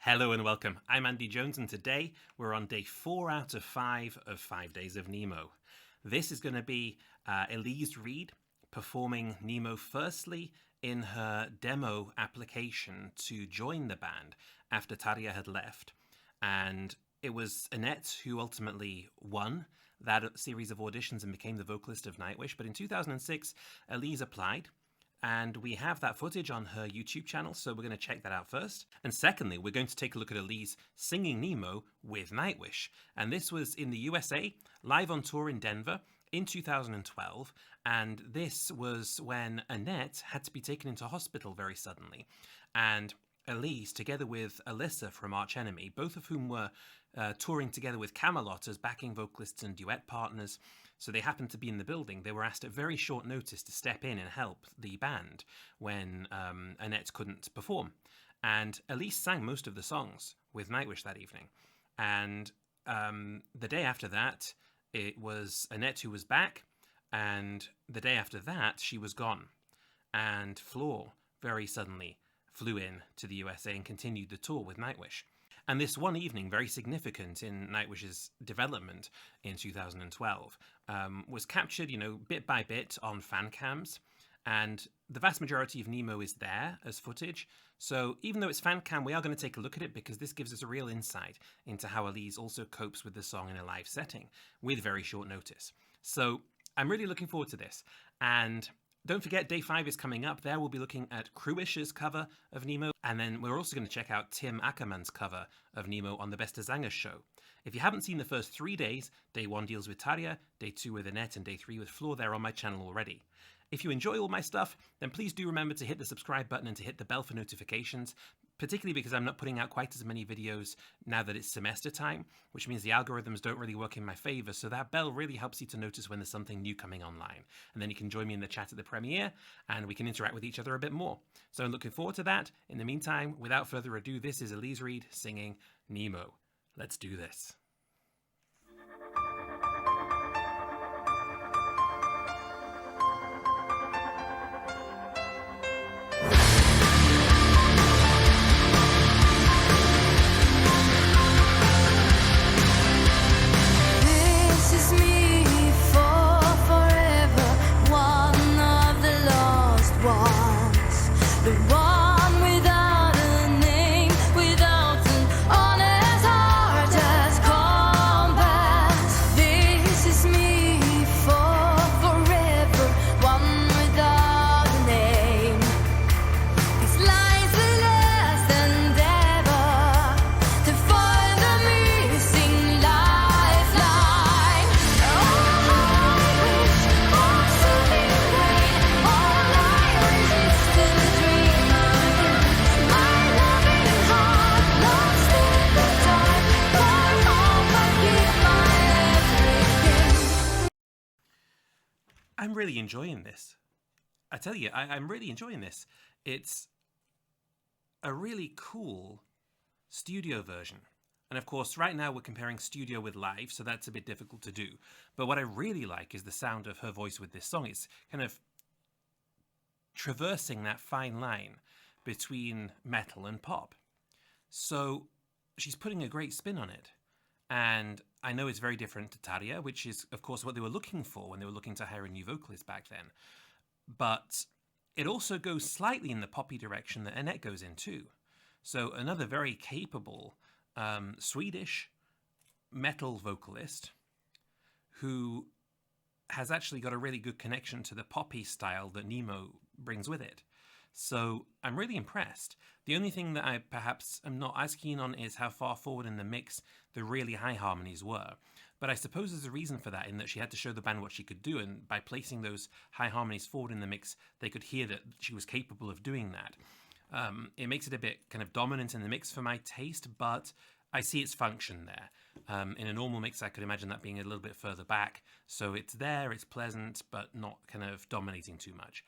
Hello and welcome. I'm Andy Jones, and today we're on day 4 out of 5 days of Nemo. This is going to be Elize Ryd performing Nemo firstly in her demo application to join the band after Tarja had left. And it was Annette who ultimately won that series of auditions and became the vocalist of Nightwish. But in 2006, Elize applied. And we have that footage on her YouTube channel, so we're going to check that out first. And secondly, we're going to take a look at Elize singing Nemo with Nightwish. And this was in the USA, live on tour in Denver in 2012. And this was when Annette had to be taken into hospital very suddenly. And Elize, together with Alyssa from Arch Enemy, both of whom were touring together with Camelot as backing vocalists and duet partners, so they happened to be in the building. They were asked at very short notice to step in and help the band when Annette couldn't perform. And Elize sang most of the songs with Nightwish that evening. And the day after that, it was Annette who was back. And the day after that, she was gone. And Floor very suddenly flew in to the USA and continued the tour with Nightwish. And this one evening, very significant in Nightwish's development in 2012, was captured, bit by bit on fan cams. And the vast majority of Nemo is there as footage. So even though it's fan cam, we are going to take a look at it because this gives us a real insight into how Elize also copes with the song in a live setting with very short notice. So I'm really looking forward to this. And don't forget, day 5 is coming up. There we'll be looking at Cruish's cover of Nemo. And then we're also going to check out Tim Ackerman's cover of Nemo on the Beste Zangers show. If you haven't seen the first 3 days, day 1 deals with Tarja, day 2 with Annette, and day 3 with Floor, they're on my channel already. If you enjoy all my stuff, then please do remember to hit the subscribe button and to hit the bell for notifications, particularly because I'm not putting out quite as many videos now that it's semester time, which means the algorithms don't really work in my favor, so that bell really helps you to notice when there's something new coming online. And then you can join me in the chat at the premiere, and we can interact with each other a bit more. So I'm looking forward to that. In the meantime, without further ado, this is Elize Ryd singing Nemo. Let's do this. I'm really enjoying this. I tell you, I'm really enjoying this. It's a really cool studio version. And of course, right now we're comparing studio with live, so that's a bit difficult to do. But what I really like is the sound of her voice with this song. It's kind of traversing that fine line between metal and pop. So she's putting a great spin on it. And I know it's very different to Tarja, which is, of course, what they were looking for when they were looking to hire a new vocalist back then. But it also goes slightly in the poppy direction that Annette goes in too. So another very capable Swedish metal vocalist who has actually got a really good connection to the poppy style that Nemo brings with it. So I'm really impressed. The only thing that I perhaps am not as keen on is how far forward in the mix the really high harmonies were. But I suppose there's a reason for that, in that she had to show the band what she could do, and by placing those high harmonies forward in the mix, they could hear that she was capable of doing that. It makes it a bit kind of dominant in the mix for my taste, but I see its function there. In a normal mix, I could imagine that being a little bit further back. So it's there, it's pleasant, but not kind of dominating too much.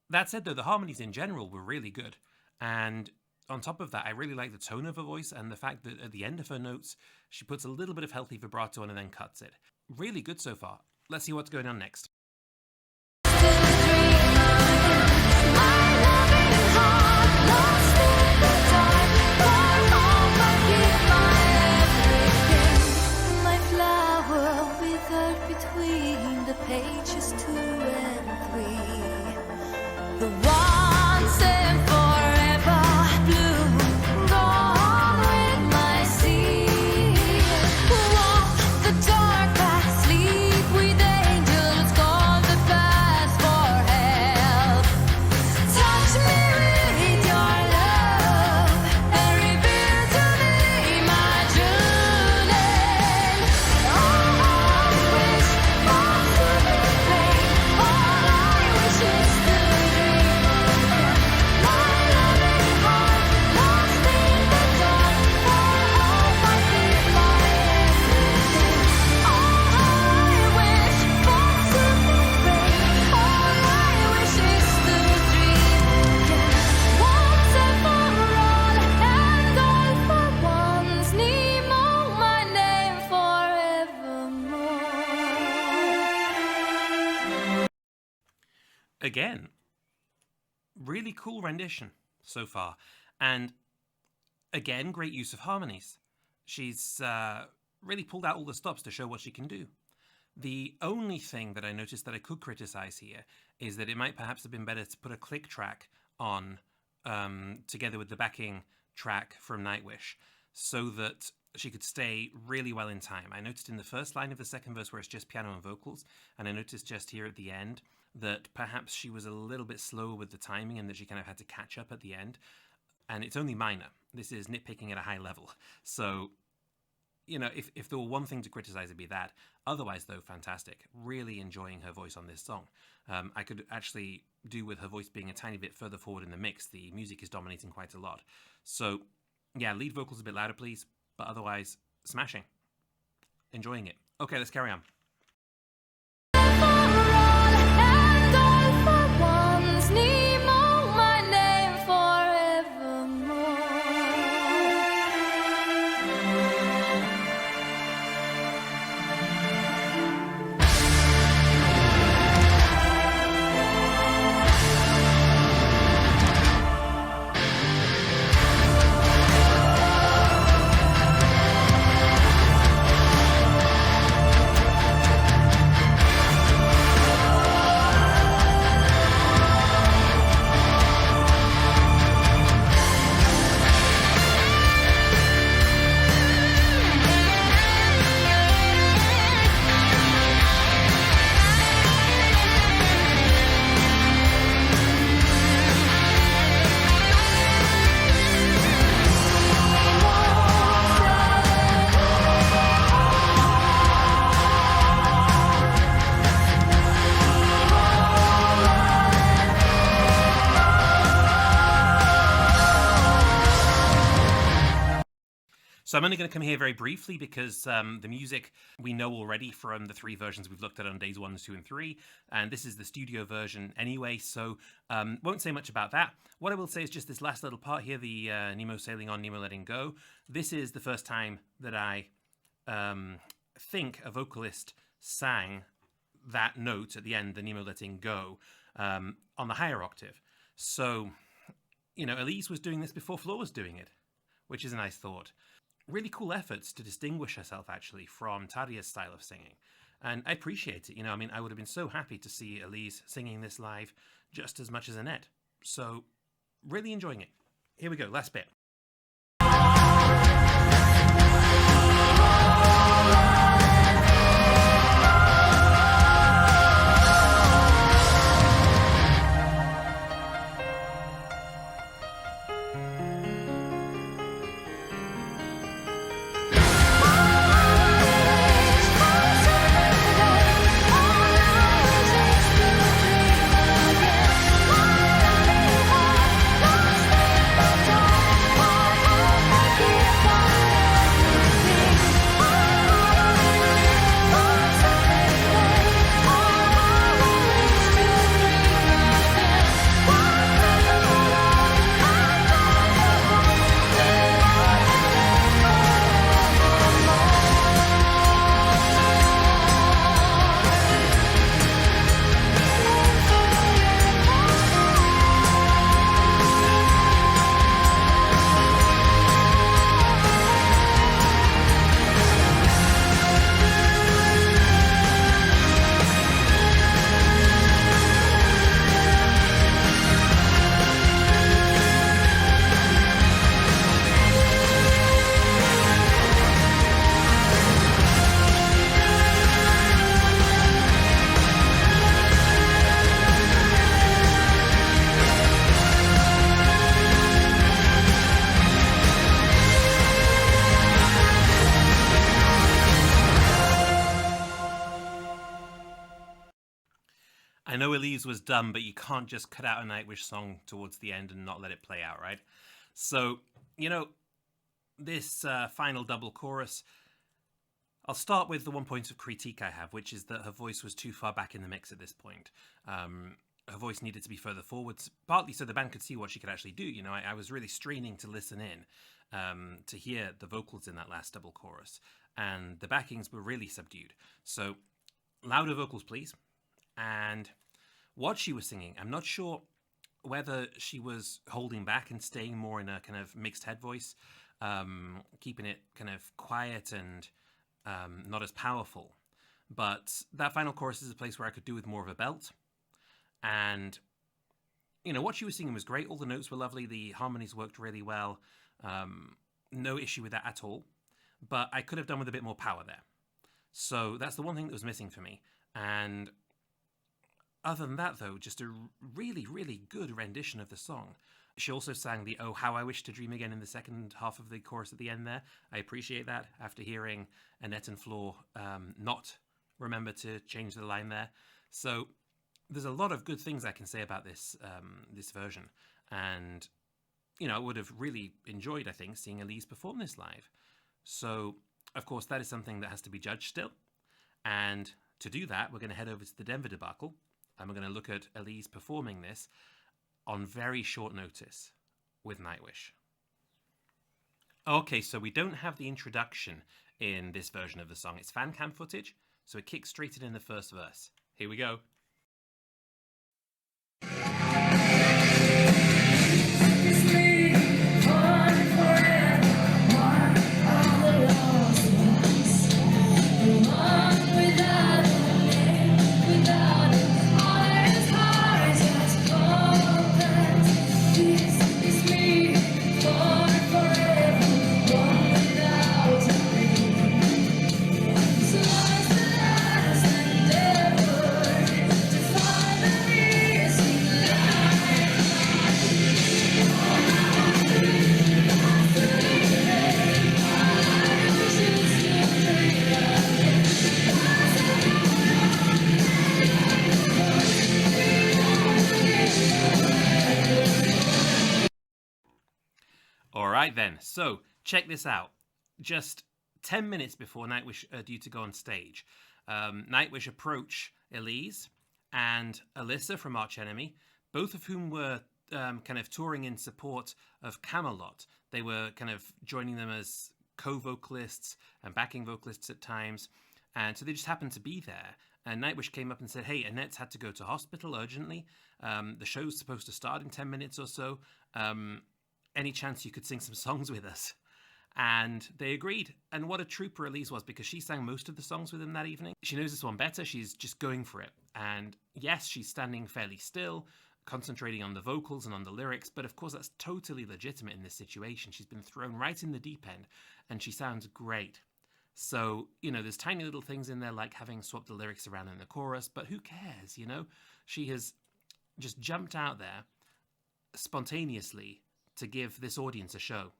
That said, though, the harmonies in general were really good. And on top of that, I really like the tone of her voice and the fact that at the end of her notes, she puts a little bit of healthy vibrato on and then cuts it. Really good so far. Let's see what's going on next. I love it hard, lost in the dark. pages 2 and 3. The once and forever blue, gone with my sea. Walk the dark path, sleep with angels, call the path for help. Touch me with your love and reveal to me my journey. All I wish for to be free. All I wish is to dream again. My loving heart lost in the dark. All my feet, my everything. All I wish for to be free. All I wish is to dream again. Once and for all, and all for once. Nemo, my name forevermore. Again, really cool rendition so far. And again, great use of harmonies. She's really pulled out all the stops to show what she can do. The only thing that I noticed that I could criticize here is that it might perhaps have been better to put a click track on together with the backing track from Nightwish so that she could stay really well in time. I noticed in the first line of the second verse where it's just piano and vocals, and I noticed just here at the end that perhaps she was a little bit slower with the timing and that she kind of had to catch up at the end. And it's only minor. This is nitpicking at a high level. So, you know, if there were one thing to criticize, it'd be that. Otherwise, though, fantastic. Really enjoying her voice on this song. I could actually do with her voice being a tiny bit further forward in the mix. The music is dominating quite a lot. So, yeah, lead vocals a bit louder, please. But otherwise, smashing. Enjoying it. Okay, let's carry on. And all for once, Nemo, my name forevermore. So I'm only going to come here very briefly because the music we know already from the 3 versions we've looked at on days 1, 2, and 3, and this is the studio version anyway, so won't say much about that. What I will say is just this last little part here, the Nemo sailing on, Nemo letting go. This is the first time that I think a vocalist sang that note at the end, the Nemo letting go, on the higher octave. So, you know, Elise was doing this before Flo was doing it, which is a nice thought. Really cool efforts to distinguish herself, actually, from Tadia's style of singing. And I appreciate it. You know, I mean, I would have been so happy to see Elise singing this live just as much as Annette. So, really enjoying it. Here we go, last bit. All I wish I know Elise was dumb, but you can't just cut out a Nightwish song towards the end and not let it play out, right? So, you know, this final double chorus, I'll start with the one point of critique I have, which is that her voice was too far back in the mix at this point. Her voice needed to be further forwards, partly so the band could see what she could actually do. You know, I was really straining to listen in to hear the vocals in that last double chorus, and the backings were really subdued. So, louder vocals, please. And what she was singing, I'm not sure whether she was holding back and staying more in a kind of mixed head voice, keeping it kind of quiet and not as powerful. But that final chorus is a place where I could do with more of a belt. And, you know, what she was singing was great. All the notes were lovely. The harmonies worked really well. No issue with that at all. But I could have done with a bit more power there. So that's the one thing that was missing for me. And other than that, though, just a really, really good rendition of the song. She also sang the "Oh, How I Wish to Dream Again" in the second half of the chorus at the end there. I appreciate that after hearing Annette and Floor not remember to change the line there. So there's a lot of good things I can say about this this version. And, you know, I would have really enjoyed, I think, seeing Elise perform this live. So, of course, that is something that has to be judged still. And to do that, we're going to head over to the Denver debacle. And we're going to look at Elise performing this on very short notice with Nightwish. Okay, so we don't have the introduction in this version of the song. It's fan cam footage, so it kicks straight in the first verse. Here we go. Alright then, so check this out. Just 10 minutes before Nightwish are due to go on stage, Nightwish approach Elise and Alyssa from Arch Enemy, both of whom were kind of touring in support of Camelot. They were kind of joining them as co-vocalists and backing vocalists at times, and so they just happened to be there. And Nightwish came up and said, hey, Annette's had to go to hospital urgently. The show's supposed to start in 10 minutes or so. Any chance you could sing some songs with us? And they agreed. And what a trooper Elise was, because she sang most of the songs with them that evening. She knows this one better. She's just going for it. And yes, she's standing fairly still, concentrating on the vocals and on the lyrics. But of course, that's totally legitimate in this situation. She's been thrown right in the deep end, and she sounds great. So, you know, there's tiny little things in there like having swapped the lyrics around in the chorus, but who cares, you know? She has just jumped out there spontaneously to give this audience a show.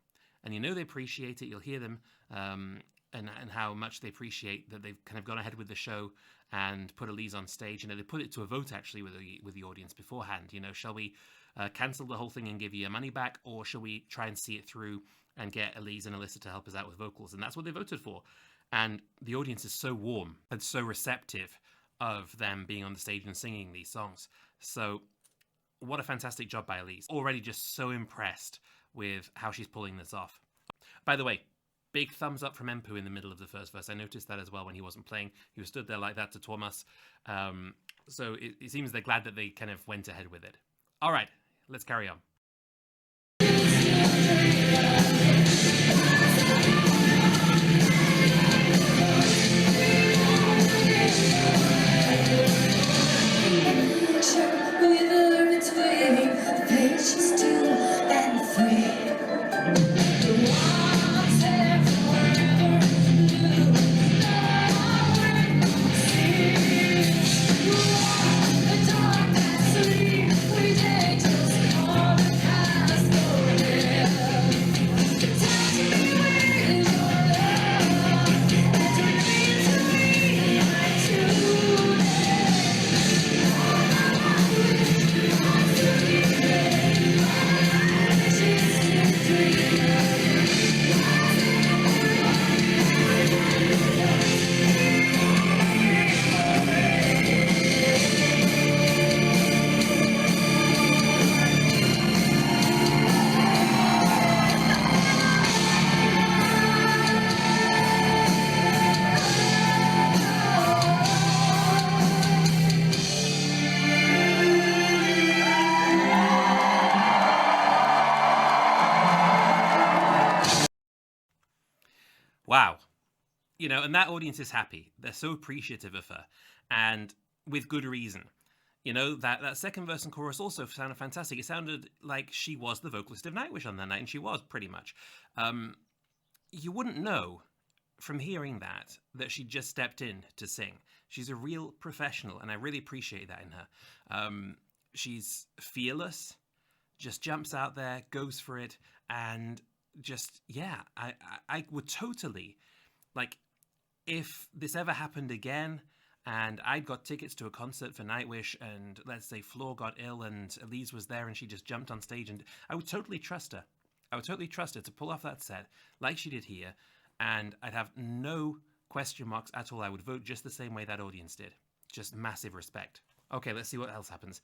And you know they appreciate it. You'll hear them and how much they appreciate that they've kind of gone ahead with the show and put Elise on stage. You know, they put it to a vote actually with the audience beforehand. You know, shall we cancel the whole thing and give you your money back, or shall we try and see it through and get Elise and Alyssa to help us out with vocals? And that's what they voted for. And the audience is so warm and so receptive of them being on the stage and singing these songs. So what a fantastic job by Elise. Already just so impressed with how she's pulling this off. By the way, big thumbs up from Empu in the middle of the first verse. I noticed that as well when he wasn't playing. He was stood there like that to Thomas. So it seems they're glad that they kind of went ahead with it. All right, let's carry on. Pages 2 and 3. The ones there forever blue. The dark that sleep we day just all the past forever. Touch me with your love, and remain to me like true. you know, and that audience is happy. They're so appreciative of her, and with good reason. You know, that second verse and chorus also sounded fantastic. It sounded like she was the vocalist of Nightwish on that night, and she was, pretty much. You wouldn't know from hearing that she just stepped in to sing. She's a real professional, and I really appreciate that in her. She's fearless, just jumps out there, goes for it, and just, yeah, I would totally, like, if this ever happened again, and I got tickets to a concert for Nightwish, and let's say Floor got ill and Elise was there and she just jumped on stage, and I would totally trust her. I would totally trust her to pull off that set like she did here, and I'd have no question marks at all. I would vote just the same way that audience did. Just massive respect. Okay, let's see what else happens.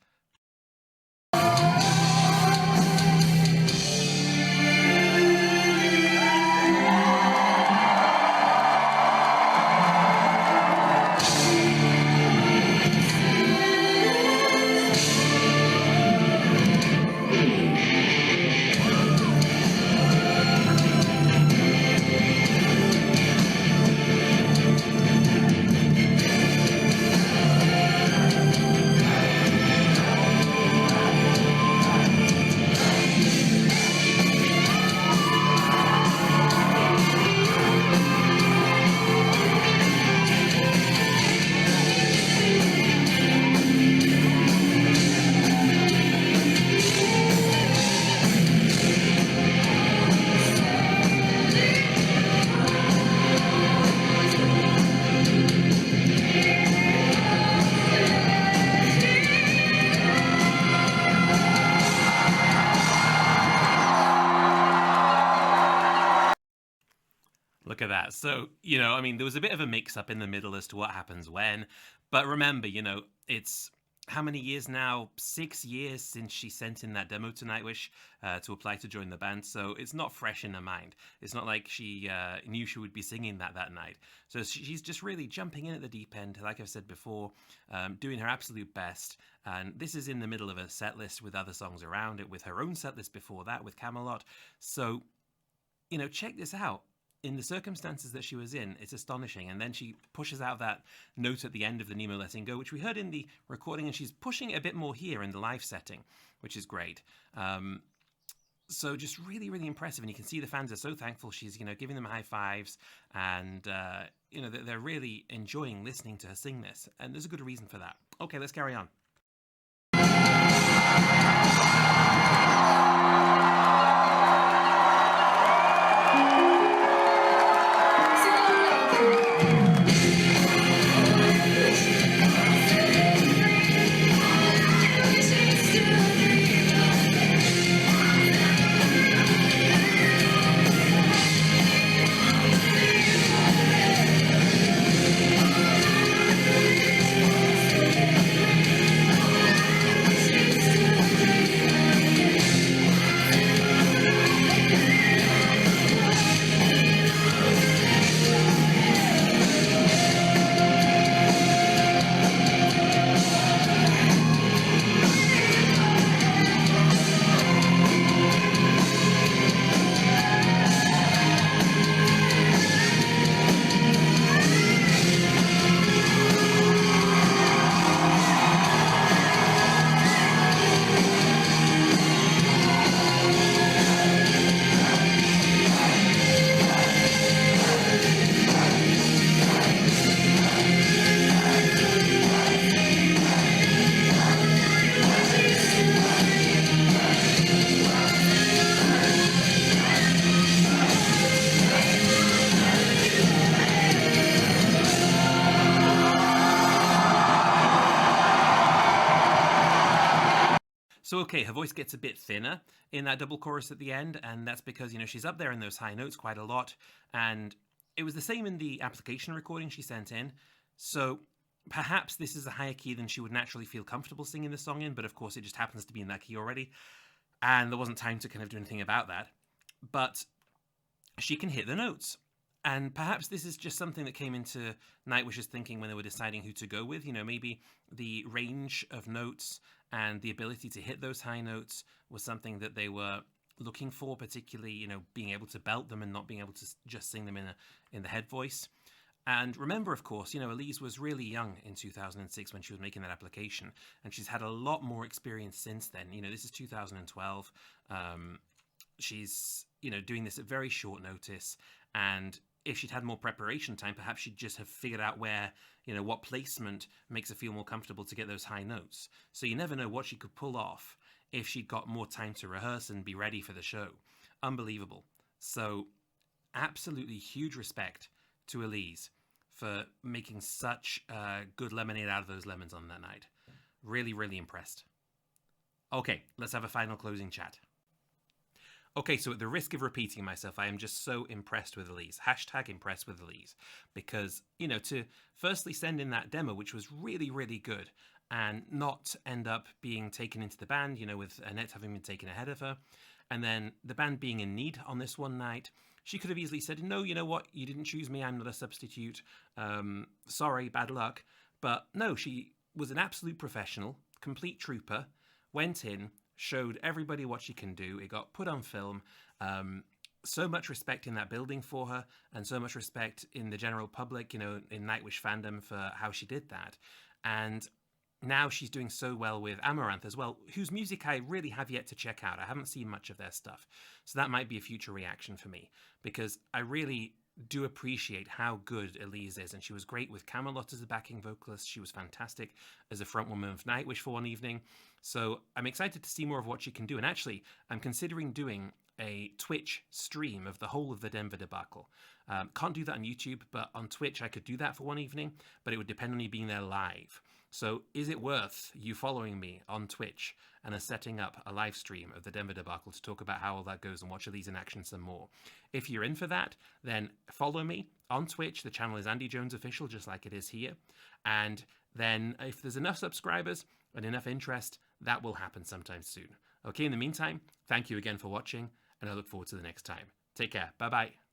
Look at that. So, you know, I mean, there was a bit of a mix-up in the middle as to what happens when. But remember, you know, it's how many years now? 6 years since she sent in that demo to Nightwish to apply to join the band. So it's not fresh in her mind. It's not like she knew she would be singing that night. So she's just really jumping in at the deep end, like I've said before, doing her absolute best. And this is in the middle of a set list with other songs around it, with her own set list before that, with Camelot. So, you know, check this out. In the circumstances that she was in, it's astonishing. And then she pushes out that note at the end of the Nemo Letting Go, which we heard in the recording, and she's pushing it a bit more here in the live setting, which is great. So just really, really impressive. And you can see the fans are so thankful. She's, you know, giving them high fives, and, you know, they're really enjoying listening to her sing this. And there's a good reason for that. Okay, let's carry on. So, okay, her voice gets a bit thinner in that double chorus at the end, and that's because, you know, she's up there in those high notes quite a lot, and it was the same in the application recording she sent in, so perhaps this is a higher key than she would naturally feel comfortable singing the song in, but of course it just happens to be in that key already, and there wasn't time to kind of do anything about that, but she can hit the notes. And perhaps this is just something that came into Nightwish's thinking when they were deciding who to go with. You know, maybe the range of notes and the ability to hit those high notes was something that they were looking for, particularly, you know, being able to belt them and not being able to just sing them in the head voice. And remember, of course, Elise was really young in 2006 when she was making that application, and she's had a lot more experience since then. This is 2012. She's, doing this at very short notice, and if she'd had more preparation time, perhaps she'd just have figured out where, what placement makes her feel more comfortable to get those high notes. So you never know what she could pull off if she'd got more time to rehearse and be ready for the show. Unbelievable. So absolutely huge respect to Elise for making such good lemonade out of those lemons on that night. Really, really impressed. Okay, let's have a final closing chat. Okay, so at the risk of repeating myself, I am just so impressed with Elise. # impressed with Elise. Because, to firstly send in that demo, which was really, really good, and not end up being taken into the band, with Annette having been taken ahead of her, and then the band being in need on this one night, she could have easily said, no, you know what, you didn't choose me, I'm not a substitute, sorry, bad luck. But no, she was an absolute professional, complete trooper, went in, showed everybody what she can do. It got put on film. So much respect in that building for her, and so much respect in the general public, in Nightwish fandom for how she did that. And now she's doing so well with Amaranth as well, whose music I really have yet to check out. I haven't seen much of their stuff. So that might be a future reaction for me, because I really do appreciate how good Elise is, and she was great with Camelot as a backing vocalist. She was fantastic as a frontwoman of Nightwish for one evening. So I'm excited to see more of what she can do. And actually, I'm considering doing a Twitch stream of the whole of the Denver debacle. Can't do that on YouTube, but on Twitch I could do that for one evening, but it would depend on you being there live. So is it worth you following me on Twitch and us setting up a live stream of the Denver debacle to talk about how all that goes and watch Elise in action some more? If you're in for that, then follow me on Twitch. The channel is Andy Jones Official, just like it is here. And then if there's enough subscribers and enough interest, that will happen sometime soon. Okay, in the meantime, thank you again for watching, and I look forward to the next time. Take care. Bye-bye.